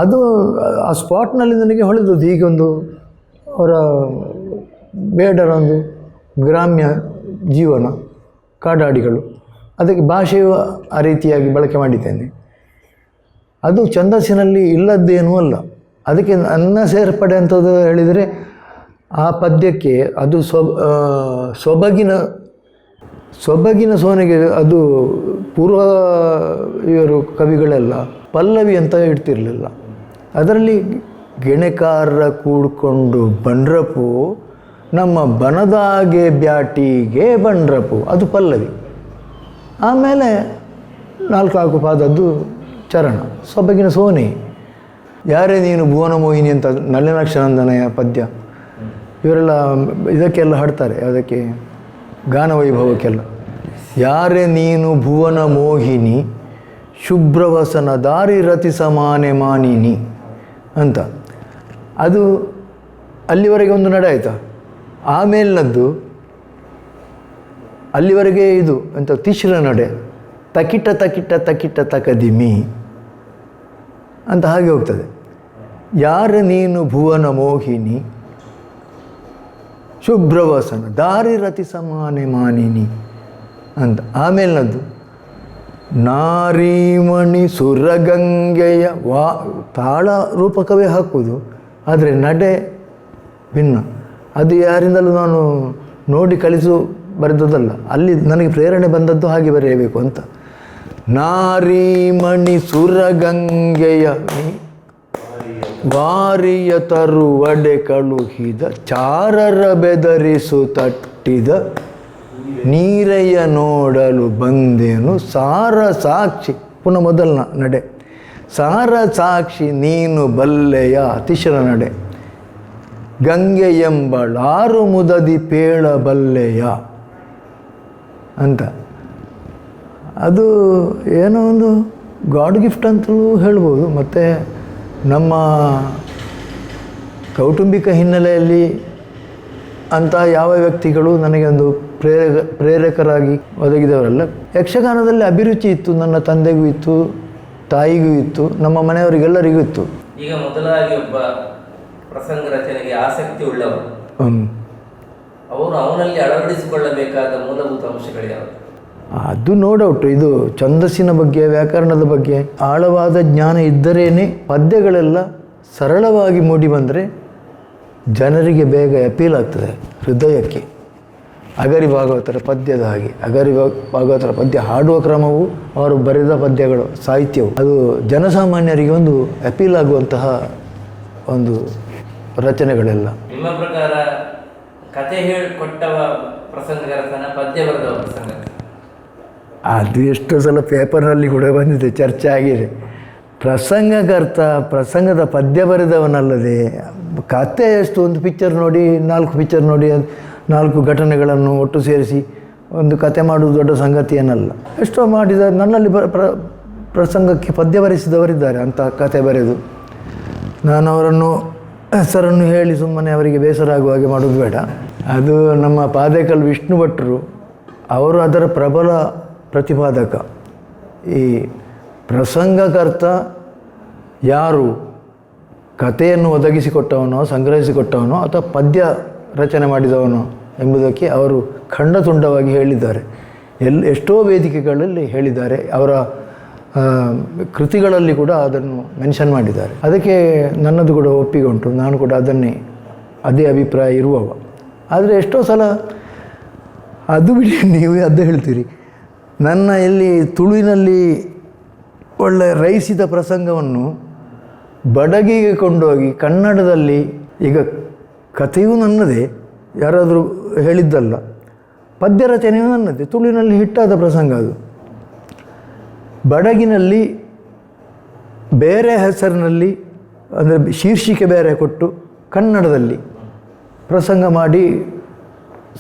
ಅದು ಆ ಸ್ಪಾಟ್ನಲ್ಲಿ ನನಗೆ ಹೊಳೆದದ್ದು. ಹೀಗೊಂದು ಅವರ ಬೇಡರೊಂದು ಗ್ರಾಮ್ಯ ಜೀವನ, ಕಾಡಾಡಿಗಳು, ಅದಕ್ಕೆ ಭಾಷೆಯು ಆ ರೀತಿಯಾಗಿ ಬಳಕೆ ಮಾಡಿದ್ದೇನೆ. ಅದು ಛಂದಸ್ಸಿನಲ್ಲಿ ಇಲ್ಲದ್ದೇನೂ ಅಲ್ಲ. ಅದಕ್ಕೆ ನನ್ನ ಸೇರ್ಪಡೆ ಅಂಥದ್ದು ಹೇಳಿದರೆ ಆ ಪದ್ಯಕ್ಕೆ ಅದು ಸೊಬಗಿನ ಸೋನೆಗೆ ಅದು ಪೂರ್ವ ಇವರು ಕವಿಗಳೆಲ್ಲ ಪಲ್ಲವಿ ಅಂತ ಇಡ್ತಿರಲಿಲ್ಲ. ಅದರಲ್ಲಿ ಗೆಣೆಕಾರರ ಕೂಡ್ಕೊಂಡು ಬಂಡ್ರಪ್ಪು ನಮ್ಮ ಬನದಾಗೆ ಬ್ಯಾಟಿಗೆ ಬಂಡ್ರಪ್ಪು, ಅದು ಪಲ್ಲವಿ. ಆಮೇಲೆ 4 ಪಾದದ್ದು ಚರಣ, ಸೊಬಗಿನ ಸೋನೆ. ಯಾರೇ ನೀನು ಭುವನ ಮೋಹಿನಿ ಅಂತ ನಳಿನಾಕ್ಷನಂದನೆಯ ಪದ್ಯ, ಇವರೆಲ್ಲ ಇದಕ್ಕೆಲ್ಲ ಹಾಡ್ತಾರೆ, ಅದಕ್ಕೆ ಗಾನವೈಭವಕ್ಕೆಲ್ಲ. ಯಾರೇ ನೀನು ಭುವನ ಮೋಹಿನಿ ಶುಭ್ರವಸನ ದಾರಿ ರತಿ ಸಮಾನೆ ಮಾನಿನಿ ಅಂತ. ಅದು ಅಲ್ಲಿವರೆಗೆ ಒಂದು ನಡೆ ಆಯಿತಾ. ಆಮೇಲಿನದ್ದು ಅಲ್ಲಿವರೆಗೆ ಇದು ಅಂತ ತಿಶ್ರ ನಡೆ, ತಕಿಟ ತಕಿಟ ತಕಿಟ ತಕದಿಮಿ ಅಂತ ಹಾಗೆ ಹೋಗ್ತದೆ. ಯಾರ ನೀನು ಭುವನ ಮೋಹಿನಿ ಶುಭ್ರವಸನ ದಾರಿ ರತಿ ಸಮಾನೆ ಮಾನಿನಿ ಅಂತ. ಆಮೇಲಿನದ್ದು ನಾರೀಮಣಿ ಸುರಗಂಗೆಯ ತಾಳ ರೂಪಕವೇ ಹಾಕುವುದು, ಆದರೆ ನಡೆ ಭಿನ್ನ. ಅದು ಯಾರಿಂದಲೂ ನಾನು ನೋಡಿ ಕಲಿಸು ಬರೆದದ್ದಲ್ಲ, ಅಲ್ಲಿ ನನಗೆ ಪ್ರೇರಣೆ ಬಂದದ್ದು ಹಾಗೆ ಬರೆಯಬೇಕು ಅಂತ. ನಾರೀಮಣಿ ಸುರಗಂಗೆಯ ವಾರಿಯ ತರುವಡೆ ಕಳುಹಿದ ಚಾರರ ಬೆದರಿಸು ತಟ್ಟಿದ ನೀರೆಯ ನೋಡಲು ಬಂದೆನು ಸಾರ ಸಾಕ್ಷಿ. ಪುನಃ ಮೊದಲನ ನಡೆ, ಸಾರ ಸಾಕ್ಷಿ ನೀನು ಬಲ್ಲೆಯ ತಿಶ್ರ ನಡೆ, ಗಂಗೆ ಎಂಬಳಾರು ಮುದದಿ ಪೇಳ ಬಲ್ಲೆಯ ಅಂತ. ಅದು ಏನೋ ಒಂದು ಗಾಡ್ ಗಿಫ್ಟ್ ಅಂತಲೂ ಹೇಳ್ಬೋದು. ಮತ್ತು ನಮ್ಮ ಕೌಟುಂಬಿಕ ಹಿನ್ನೆಲೆಯಲ್ಲಿ ಅಂಥ ಯಾವ ವ್ಯಕ್ತಿಗಳು ನನಗೆ ಒಂದು ಪ್ರೇರಕರಾಗಿ ಒದಗಿದವರಲ್ಲ. ಯಕ್ಷಗಾನದಲ್ಲಿ ಅಭಿರುಚಿ ಇತ್ತು, ನನ್ನ ತಂದೆಗೂ ಇತ್ತು, ತಾಯಿಗೂ ಇತ್ತು, ನಮ್ಮ ಮನೆಯವರಿಗೆಲ್ಲರಿಗೂ ಇತ್ತು. ಈಗ ಮೊದಲಾಗಿ ಒಬ್ಬ ಪ್ರಸಂಗ ರಚನೆಗೆ ಆಸಕ್ತಿ ಉಳ್ಳವರು ಅವರು ಅವನಲ್ಲಿ ಅಳವಡಿಸಿಕೊಳ್ಳಬೇಕಾದ ಮೂಲಭೂತ ಅಂಶಗಳು ಯಾವುದು? ಅದು ನೋ ಡೌಟ್. ಇದು ಛಂದಸ್ಸಿನ ಬಗ್ಗೆ, ವ್ಯಾಕರಣದ ಬಗ್ಗೆ ಆಳವಾದ ಜ್ಞಾನ ಇದ್ದರೇನೆ ಪದ್ಯಗಳೆಲ್ಲ ಸರಳವಾಗಿ ಮೂಡಿ ಬಂದರೆ ಜನರಿಗೆ ಬೇಗ ಅಪೀಲ್ ಆಗ್ತದೆ ಹೃದಯಕ್ಕೆ. ಅಗರಿ ಭಾಗವತರ ಪದ್ಯದ ಹಾಗೆ, ಅಗರಿ ಭಾಗವತರ ಪದ್ಯ ಹಾಡುವ ಕ್ರಮವು, ಅವರು ಬರೆದ ಪದ್ಯಗಳು, ಸಾಹಿತ್ಯವು, ಅದು ಜನಸಾಮಾನ್ಯರಿಗೆ ಒಂದು ಅಪೀಲ್ ಆಗುವಂತಹ ಒಂದು ರಚನೆಗಳೆಲ್ಲ. ನಿಮ್ಮ ಪ್ರಕಾರ ಕತೆ ಹೇಳಿಕೊಟ್ಟವ ಪ್ರಸಂಗರತನ, ಪದ್ಯ ಬರೆದವ ಪ್ರಸಂಗ? ಅದು ಎಷ್ಟೋ ಸಲ ಪೇಪರ್ನಲ್ಲಿ ಕೂಡ ಬಂದಿದೆ, ಚರ್ಚೆ ಆಗಿದೆ. ಪ್ರಸಂಗಕರ್ತ ಪ್ರಸಂಗದ ಪದ್ಯ ಬರೆದವನಲ್ಲದೆ ಕತೆ ಎಷ್ಟು, ಒಂದು ಪಿಕ್ಚರ್ ನೋಡಿ, 4 ಪಿಕ್ಚರ್ ನೋಡಿ, 4 ಘಟನೆಗಳನ್ನು ಒಟ್ಟು ಸೇರಿಸಿ ಒಂದು ಕತೆ ಮಾಡುವುದು ದೊಡ್ಡ ಸಂಗತಿ ಏನಲ್ಲ. ಎಷ್ಟೋ ಮಾಡಿದ, ನನ್ನಲ್ಲಿ ಪ್ರಸಂಗಕ್ಕೆ ಪದ್ಯ ಬರೆಸಿದವರಿದ್ದಾರೆ ಅಂಥ ಕತೆ ಬರೆದು. ನಾನು ಅವರನ್ನು ಹೆಸರನ್ನು ಹೇಳಿ ಸುಮ್ಮನೆ ಅವರಿಗೆ ಬೇಸರ ಆಗುವ ಹಾಗೆ ಮಾಡೋದು ಬೇಡ. ಅದು ನಮ್ಮ ಪಾದೇಕಲ್ ವಿಷ್ಣು ಭಟ್ರು, ಅವರು ಅದರ ಪ್ರಬಲ ಪ್ರತಿಪಾದಕ. ಈ ಪ್ರಸಂಗಕರ್ತ ಯಾರು, ಕಥೆಯನ್ನು ಒದಗಿಸಿಕೊಟ್ಟವನೋ, ಸಂಗ್ರಹಿಸಿಕೊಟ್ಟವನೋ ಅಥವಾ ಪದ್ಯ ರಚನೆ ಮಾಡಿದವನೋ ಎಂಬುದಕ್ಕೆ ಅವರು ಖಂಡತುಂಡವಾಗಿ ಹೇಳಿದ್ದಾರೆ. ಎಷ್ಟೋ ವೇದಿಕೆಗಳಲ್ಲಿ ಹೇಳಿದ್ದಾರೆ. ಅವರ ಕೃತಿಗಳಲ್ಲಿ ಕೂಡ ಅದನ್ನು ಮೆನ್ಷನ್ ಮಾಡಿದ್ದಾರೆ. ಅದಕ್ಕೆ ನನ್ನದು ಕೂಡ ಒಪ್ಪಿಗೆ ಉಂಟು. ನಾನು ಕೂಡ ಅದೇ ಅಭಿಪ್ರಾಯ ಇರುವವ. ಆದರೆ ಎಷ್ಟೋ ಸಲ ಅದು ಬಿಡಿ, ನೀವು ಅದು ಹೇಳ್ತೀರಿ. ನನ್ನ ಇಲ್ಲಿ ತುಳುವಿನಲ್ಲಿ ಒಳ್ಳೆ ರೈಸಿದ ಪ್ರಸಂಗವನ್ನು ಬಡಗಿಗೆ ಕೊಂಡೋಗಿ ಕನ್ನಡದಲ್ಲಿ, ಈಗ ಕಥೆಯೂ ನನ್ನದೇ, ಯಾರಾದರೂ ಹೇಳಿದ್ದಲ್ಲ, ಪದ್ಯ ರಚನೆಯೂ ನನ್ನದೇ, ತುಳುವಿನಲ್ಲಿ ಹಿಟ್ಟಾದ ಪ್ರಸಂಗ ಅದು. ಬಡಗಿನಲ್ಲಿ ಬೇರೆ ಹೆಸರಿನಲ್ಲಿ, ಅಂದರೆ ಶೀರ್ಷಿಕೆ ಬೇರೆ ಕೊಟ್ಟು ಕನ್ನಡದಲ್ಲಿ ಪ್ರಸಂಗ ಮಾಡಿ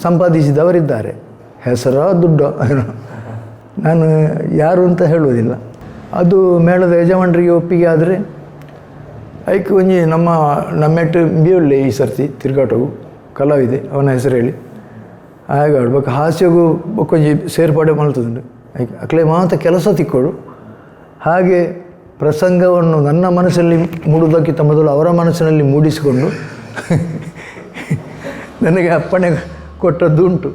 ಸಂಪಾದಿಸಿದವರಿದ್ದಾರೆ. ಹೆಸರ ದುಡ್ಡು ನಾನು ಯಾರು ಅಂತ ಹೇಳುವುದಿಲ್ಲ. ಅದು ಮೇಳದ ಯಜಮಾನರಿಗೆ ಒಪ್ಪಿಗೆ ಆದರೆ ಐಕೆ ಒಂಜಿ ನಮ್ಮೆಟ್ಟು ಬಿಯುಳ್ಳೆ ಈ ಸರ್ತಿ ತಿರುಗಾಟವು ಕಲಾವಿದೆ, ಅವನ ಹೆಸರು ಹೇಳಿ. ಹಾಗೆ ಆಡ್ಬೇಕು. ಹಾಸ್ಯಗೂ ಕೊಂಚ ಸೇರ್ಪಡೆ ಮಾಡ್ತದುಂಡು. ಅಕ್ಲೆ ಮಾತ್ರ ಕೆಲಸ ತಿಕ್ಕೋಡು. ಹಾಗೆ ಪ್ರಸಂಗವನ್ನು ನನ್ನ ಮನಸ್ಸಲ್ಲಿ ಮೂಡುವುದಕ್ಕಿಂತ ಮೊದಲು ಅವರ ಮನಸ್ಸಿನಲ್ಲಿ ಮೂಡಿಸಿಕೊಂಡು ನನಗೆ ಅಪ್ಪಣೆ ಕೊಟ್ಟದ್ದು ಉಂಟು.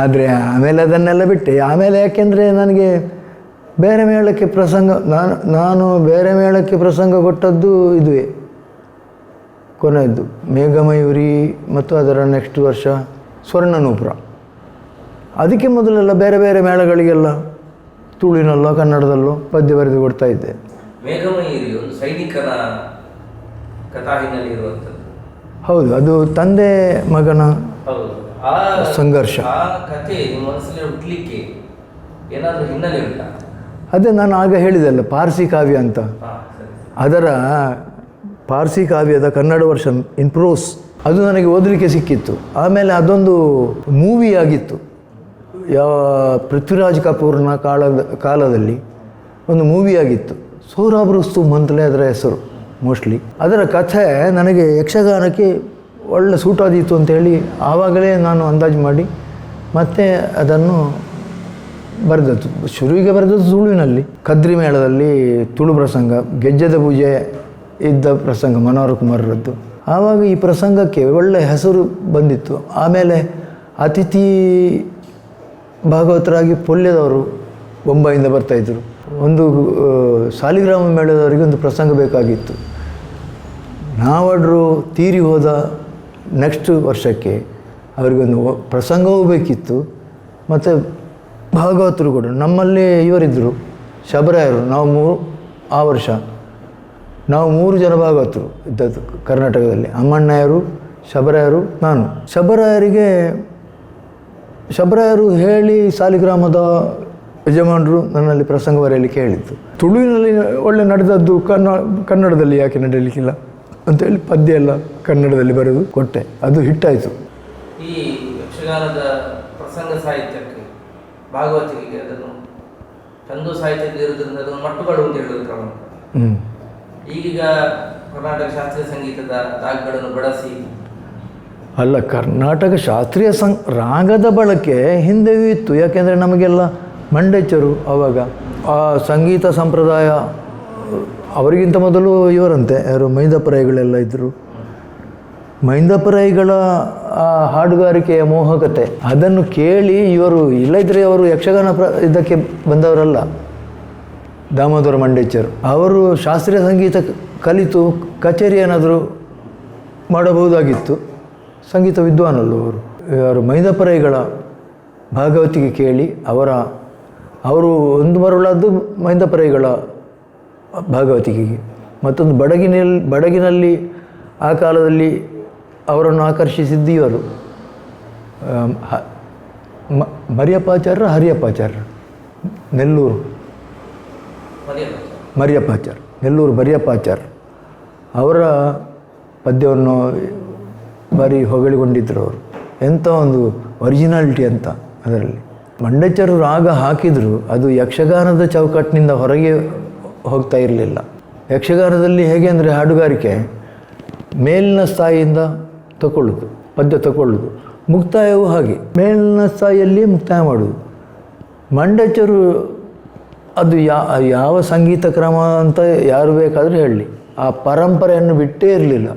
ಆದರೆ ಆಮೇಲೆ ಅದನ್ನೆಲ್ಲ ಬಿಟ್ಟೆ. ಆಮೇಲೆ ಯಾಕೆಂದರೆ ನನಗೆ ಬೇರೆ ಮೇಳಕ್ಕೆ ಪ್ರಸಂಗ ನಾನು ಬೇರೆ ಮೇಳಕ್ಕೆ ಪ್ರಸಂಗ ಕೊಟ್ಟದ್ದು ಇದುವೇ ಕೊನೆಯದ್ದು. ಮೇಘಮಯೂರಿ ಮತ್ತು ಅದರ ನೆಕ್ಸ್ಟ್ ವರ್ಷ ಸ್ವರ್ಣನೂಪುರ. ಅದಕ್ಕೆ ಮೊದಲೆಲ್ಲ ಬೇರೆ ಬೇರೆ ಮೇಳಗಳಿಗೆಲ್ಲ ತುಳುವಿನಲ್ಲೋ ಕನ್ನಡದಲ್ಲೋ ಪದ್ಯ ಬರೆದು ಕೊಡ್ತಾ ಇದ್ದೆ. ಮೇಘಮಯೂರಿ ಒಂದು ಸೈನಿಕನ ಕಥಾಹಿನಲ್ಲಿ ಇರುವಂಥದ್ದು. ಹೌದು, ಅದು ತಂದೆ ಮಗನ ಹೌದು. ಸಂಘರ್ಷ. ಆ ಕಥೆ ನಿಮ್ಮ ಮನಸ್ಸಲ್ಲಿ ಹುಟ್ಟಲಿಕ್ಕೆ ಏನಾದರೂ ಹಿನ್ನೆಲೆ ಉಂಟಾ? ಅದೇ ನಾನು ಆಗ ಹೇಳಿದೆಲ್ಲ ಪಾರ್ಸಿ ಕಾವ್ಯ ಅಂತ. ಅದರ ಪಾರ್ಸಿ ಕಾವ್ಯದ ಕನ್ನಡ ವರ್ಷನ್ ಇನ್ ಪ್ರೋಸ್ ಅದು ನನಗೆ ಓದಲಿಕ್ಕೆ ಸಿಕ್ಕಿತ್ತು. ಆಮೇಲೆ ಅದೊಂದು ಮೂವಿ ಆಗಿತ್ತು. ಯಾವ ಪೃಥ್ವಿರಾಜ್ ಕಪೂರ್ನ ಕಾಲದಲ್ಲಿ ಒಂದು ಮೂವಿ ಆಗಿತ್ತು. ಸೋಹ್ರಾಬ್ ರುಸ್ತುಮ್ ಅಂತಲೇ ಅದರ ಹೆಸರು ಮೋಸ್ಟ್ಲಿ. ಅದರ ಕಥೆ ನನಗೆ ಯಕ್ಷಗಾನಕ್ಕೆ ಒಳ್ಳೆ ಸೂಟ್ ಆದೀತು ಅಂತೇಳಿ ಆವಾಗಲೇ ನಾನು ಅಂದಾಜು ಮಾಡಿ ಮತ್ತೆ ಅದನ್ನು ಬರೆದದ್ದು. ಶುರುವಿಗೆ ಬರೆದದ್ದು ತುಳುವಿನಲ್ಲಿ. ಕದ್ರಿ ಮೇಳದಲ್ಲಿ ತುಳು ಪ್ರಸಂಗ, ಗೆಜ್ಜೆದ ಪೂಜೆ ಇದ್ದ ಪ್ರಸಂಗ ಮನೋಹರ ಕುಮಾರರದ್ದು. ಆವಾಗ ಈ ಪ್ರಸಂಗಕ್ಕೆ ಒಳ್ಳೆಯ ಹೆಸರು ಬಂದಿತ್ತು. ಆಮೇಲೆ ಅತಿಥಿ ಭಾಗವತರಾಗಿ ಪೊಲ್ಯದವರು ಬೊಂಬಾಯಿಂದ ಬರ್ತಾಯಿದ್ರು. ಒಂದು ಸಾಲಿಗ್ರಾಮ ಮೇಳದವರಿಗೆ ಒಂದು ಪ್ರಸಂಗ ಬೇಕಾಗಿತ್ತು. ನಾವಡ್ರು ತೀರಿ ಹೋದ ನೆಕ್ಸ್ಟ್ ವರ್ಷಕ್ಕೆ ಅವರಿಗೊಂದು ಪ್ರಸಂಗವೂ ಬೇಕಿತ್ತು. ಮತ್ತು ಭಾಗವತರು ಕೂಡ ನಮ್ಮಲ್ಲಿ ಇವರಿದ್ದರು, ಶಬರಾಯರು. ಆ ವರ್ಷ ನಾವು 3 ಜನ ಭಾಗವತರು ಇದ್ದದ್ದು ಕರ್ನಾಟಕದಲ್ಲಿ. ಅಮ್ಮಣ್ಣಯ್ಯರು, ಶಬರಾಯರು, ನಾನು. ಶಬರಾಯರು ಹೇಳಿ ಸಾಲಿಗ್ರಾಮದ ಯಜಮಾನರು ನನ್ನಲ್ಲಿ ಪ್ರಸಂಗ ಬರೆಯಲಿಕ್ಕೆ ಹೇಳಿದ್ದು. ತುಳುವಿನಲ್ಲಿ ಒಳ್ಳೆ ನಡೆದದ್ದು ಕನ್ನಡದಲ್ಲಿ ಯಾಕೆ ನಡೆಯಲಿಕ್ಕಿಲ್ಲ ಅಂತೇಳಿ ಪದ್ಯ ಎಲ್ಲ ಕನ್ನಡದಲ್ಲಿ ಬರೆದು ಕೊಟ್ಟೆ. ಅದು ಹಿಟ್ಟಾಯಿತು. ಈ ಯಕ್ಷಗಾನದ ಪ್ರಸಂಗ ಸಾಹಿತ್ಯಕ್ಕೆ ಭಾಗವತಿಗೆ ಅದನ್ನು ಚಂದು ಸಾಹಿತ್ಯದಲ್ಲಿ ಇರೋದ್ರಿಂದ ಅದನ್ನು ಮಟ್ಟುಗಳು ಅಂತ ಹೇಳೋದು ಕ್ರಮ. ಈಗೀಗ ಕರ್ನಾಟಕ ಶಾಸ್ತ್ರೀಯ ಸಂಗೀತದ ರಾಗಗಳನ್ನು ಬಳಸಿ ಅಲ್ಲ, ಕರ್ನಾಟಕ ಶಾಸ್ತ್ರೀಯ ರಾಗದ ಬಳಕೆ ಹಿಂದೆಯೂ ಇತ್ತು. ಯಾಕೆಂದರೆ ನಮಗೆಲ್ಲ ಮಂಡೆಚ್ಚರು ಆವಾಗ ಆ ಸಂಗೀತ ಸಂಪ್ರದಾಯ. ಅವರಿಗಿಂತ ಮೊದಲು ಇವರಂತೆ ಯಾರು ಮೈಂದಪರಾಯಿಗಳೆಲ್ಲ ಇದ್ದರು. ಮೈಂದಪರಾಯಿಗಳ ಆ ಹಾಡುಗಾರಿಕೆಯ ಮೋಹಕತೆ ಅದನ್ನು ಕೇಳಿ ಇವರು ಇಲ್ಲದಿದ್ದರೆ ಅವರು ಯಕ್ಷಗಾನ ಇದಕ್ಕೆ ಬಂದವರಲ್ಲ. ದಾಮೋದರ ಮಂಡೆಚ್ಚರು ಅವರು ಶಾಸ್ತ್ರೀಯ ಸಂಗೀತ ಕಲಿತು ಕಚೇರಿ ಏನಾದರೂ ಮಾಡಬಹುದಾಗಿತ್ತು. ಸಂಗೀತ ವಿದ್ವಾನಲ್ಲೂ ಅವರು ಮೈಂದಪರಾಯಿಗಳ ಭಾಗವತಿಗೆ ಕೇಳಿ ಅವರು ಒಂದು ಮರುಳದ್ದು ಮೈಂದಪರಾಯಿಗಳ ಭಾಗವತಿಕೆಗೆ. ಮತ್ತೊಂದು ಬಡಗಿನಲ್ಲಿ ಆ ಕಾಲದಲ್ಲಿ ಅವರನ್ನು ಆಕರ್ಷಿಸಿದ್ದು ಇವರು ಮರಿಯಪ್ಪಾಚಾರ್ಯ, ಹರಿಯಪ್ಪಾಚಾರ್ಯ, ನೆಲ್ಲೂರು ಮರಿಯಪ್ಪಾಚಾರ್ಯ, ನೆಲ್ಲೂರು ಮರಿಯಪ್ಪಾಚಾರ್ಯ. ಅವರ ಪದ್ಯವನ್ನು ಬಾರಿ ಹೊಗಳಿಕೊಂಡಿದ್ದರು ಅವರು. ಎಂಥ ಒಂದು ಒರಿಜಿನಾಲಿಟಿ ಅಂತ ಅದರಲ್ಲಿ. ಮಂಡೆಚ್ಚರು ರಾಗ ಹಾಕಿದರೂ ಅದು ಯಕ್ಷಗಾನದ ಚೌಕಟ್ಟಿನಿಂದ ಹೊರಗೆ ಹೋಗ್ತಾ ಇರಲಿಲ್ಲ. ಯಕ್ಷಗಾನದಲ್ಲಿ ಹೇಗೆ ಅಂದರೆ ಹಾಡುಗಾರಿಕೆ ಮೇಲಿನ ಸ್ಥಾಯಿಯಿಂದ ತಗೊಳ್ಳೋದು, ಪದ್ಯ ತಗೊಳ್ಳೋದು. ಮುಕ್ತಾಯವೂ ಹಾಗೆ ಮೇಲಿನ ಸ್ಥಾಯಿಯಲ್ಲಿಯೇ ಮುಕ್ತಾಯ ಮಾಡೋದು. ಮಂಡೆಚ್ಚರು ಅದು ಯಾವ ಸಂಗೀತ ಕ್ರಮ ಅಂತ ಯಾರು ಬೇಕಾದರೂ ಹೇಳಲಿ, ಆ ಪರಂಪರೆಯನ್ನು ಬಿಟ್ಟೇ ಇರಲಿಲ್ಲ.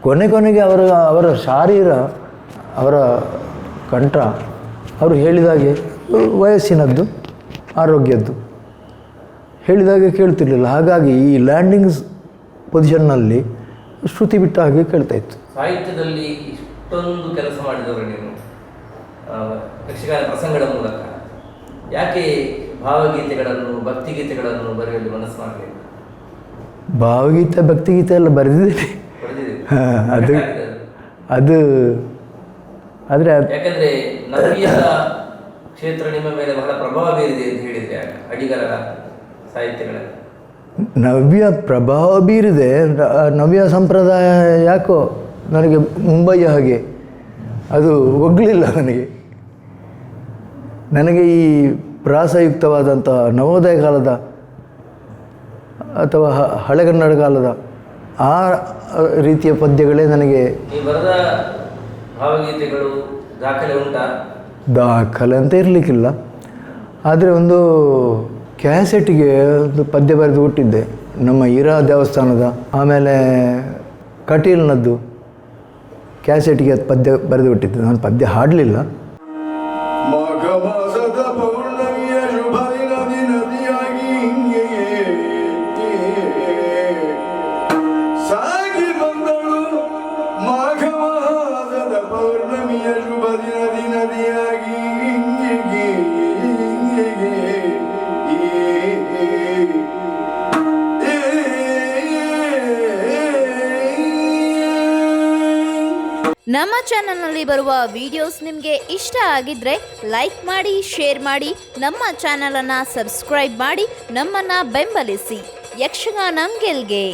ಕೊನೆಗೆ ಅವರ ಶಾರೀರ, ಅವರ ಕಂಠ ಅವರು ಹೇಳಿದಾಗೆ ವಯಸ್ಸಿನದ್ದು, ಆರೋಗ್ಯದ್ದು ಹೇಳಿದಾಗೆ ಕೇಳ್ತಿರ್ಲಿಲ್ಲ. ಹಾಗಾಗಿ ಈ ಲ್ಯಾಂಡಿಂಗ್ಸ್ ಪೊಸಿಷನ್ನಲ್ಲಿ ಶ್ರುತಿ ಬಿಟ್ಟ ಹಾಗೆ ಕೇಳ್ತಾ ಇತ್ತು. ಸಾಹಿತ್ಯದಲ್ಲಿ ಇಷ್ಟೊಂದು ಕೆಲಸ ಮಾಡಿದವರು ನೀವು ಯಕ್ಷಗಾನ ಪ್ರಸಂಗದ ಮೂಲಕ, ಯಾಕೆ ಭಾವಗೀತೆಗಳನ್ನು ಭಕ್ತಿಗೀತೆಗಳನ್ನು ಬರೆಯಲು ಮನಸ್ಸು ಮಾಡಬೇಕು? ಭಾವಗೀತೆ ಭಕ್ತಿಗೀತೆ ಎಲ್ಲ ಬರೆದಿದ್ದೀನಿ. ಅದು ಆದರೆ ಯಾಕಂದ್ರೆ ನವ್ಯದ ಕ್ಷೇತ್ರ ನಿಮ್ಮ ಮೇಲೆ ಬಹಳ ಪ್ರಭಾವ ಬೀರಿದೆ ಅಂತ ಹೇಳಿದ್ರೆ ಅಡಿಗರ ಸಾಹಿತ್ಯಗಳಲ್ಲಿ ನವ್ಯ ಪ್ರಭಾವ ಬೀರಿದೆ. ನವ್ಯ ಸಂಪ್ರದಾಯ ಯಾಕೋ ನನಗೆ ಮುಂಬೈಯ ಹಾಗೆ ಅದು ಒಗ್ಲಿಲ್ಲ. ನನಗೆ ಈ ಪ್ರಾಸಯುಕ್ತವಾದಂಥ ನವೋದಯ ಕಾಲದ ಅಥವಾ ಹಳೆಗನ್ನಡ ಕಾಲದ ಆ ರೀತಿಯ ಪದ್ಯಗಳೇ ನನಗೆ ನೀವು ಬರೆದ ಭಾವಗೀತೆಗಳು ದಾಖಲೆ ಉಂಟಾ? ದಾಖಲೆ ಅಂತ ಇರಲಿಕ್ಕಿಲ್ಲ, ಆದರೆ ಒಂದು ಕ್ಯಾಸೆಟಿಗೆ ಒಂದು ಪದ್ಯ ಬರೆದು ಕೊಟ್ಟಿದ್ದೆ, ನಮ್ಮ ಹೀರಾ ದೇವಸ್ಥಾನದ, ಆಮೇಲೆ ಕಟೀಲ್ನದ್ದು ಕ್ಯಾಸೆಟಿಗೆ ಪದ್ಯ ಬರೆದು ಕೊಟ್ಟಿದ್ದೆ. ನಾನು ಪದ್ಯ ಹಾಡಲಿಲ್ಲ. ಮಾಘ ಮಾಸದ ಪೌರ್ಣಮಿಯ ಶುಭ ನದಿಯಾಗಿ ಸಾಗಿ ಬಂದಳು. ಮಾಘ ಮಾಸದ ಪೌರ್ಣಮಿಯ ಶುಭ ನದಿಯಾಗಿ ನಮ್ಮ ಚಾನಲ್ನಲ್ಲಿ ಬರುವ ವಿಡಿಯೋಸ್ ನಿಮಗೆ ಇಷ್ಟ ಆಗಿದ್ರೆ ಲೈಕ್ ಮಾಡಿ, ಶೇರ್ ಮಾಡಿ, ನಮ್ಮ ಚಾನಲನ್ನು ಸಬ್ಸ್ಕ್ರೈಬ್ ಮಾಡಿ, ನಮ್ಮನ್ನು ಬೆಂಬಲಿಸಿ. ಯಕ್ಷಗಾನ ಗೆಲ್ಗೆ.